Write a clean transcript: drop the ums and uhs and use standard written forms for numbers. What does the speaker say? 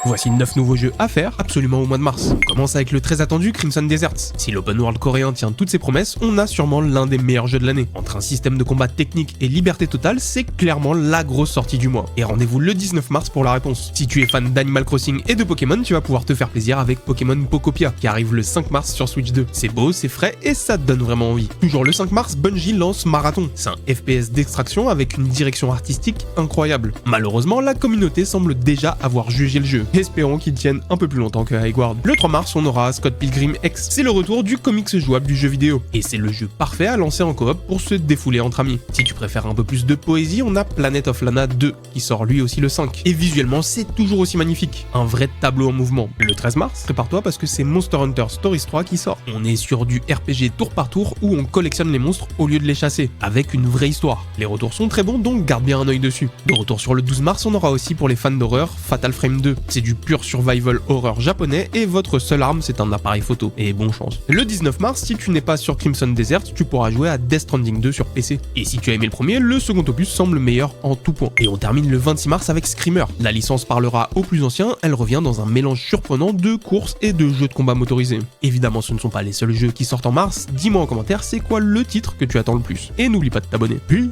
Voici 9 nouveaux jeux à faire absolument au mois de mars. On commence avec le très attendu Crimson Desert. Si l'open world coréen tient toutes ses promesses, on a sûrement l'un des meilleurs jeux de l'année. Entre un système de combat technique et liberté totale, c'est clairement la grosse sortie du mois. Et rendez-vous le 19 mars pour la réponse. Si tu es fan d'Animal Crossing et de Pokémon, tu vas pouvoir te faire plaisir avec Pokémon Pokopia, qui arrive le 5 mars sur Switch 2. C'est beau, c'est frais et ça te donne vraiment envie. Toujours le 5 mars, Bungie lance Marathon. C'est un FPS d'extraction avec une direction artistique incroyable. Malheureusement, la communauté semble déjà avoir jugé le jeu. Espérons qu'il tienne un peu plus longtemps que Highguard. Le 3 mars, on aura Scott Pilgrim X. C'est le retour du comics jouable du jeu vidéo. Et c'est le jeu parfait à lancer en coop pour se défouler entre amis. Si tu préfères un peu plus de poésie, on a Planet of Lana 2, qui sort lui aussi le 5. Et visuellement, c'est toujours aussi magnifique. Un vrai tableau en mouvement. Le 13 mars, prépare-toi parce que c'est Monster Hunter Stories 3 qui sort. On est sur du RPG tour par tour où on collectionne les monstres au lieu de les chasser, avec une vraie histoire. Les retours sont très bons, donc garde bien un œil dessus. De retour sur le 12 mars, on aura aussi pour les fans d'horreur Fatal Frame 2. C'est du pur survival horror japonais et votre seule arme c'est un appareil photo. Et bonne chance. Le 19 mars, si tu n'es pas sur Crimson Desert, tu pourras jouer à Death Stranding 2 sur PC. Et si tu as aimé le premier, le second opus semble meilleur en tout point. Et on termine le 26 mars avec Screamer. La licence parlera aux plus anciens, elle revient dans un mélange surprenant de courses et de jeux de combat motorisés. Évidemment, ce ne sont pas les seuls jeux qui sortent en mars, dis-moi en commentaire c'est quoi le titre que tu attends le plus. Et n'oublie pas de t'abonner. Peace.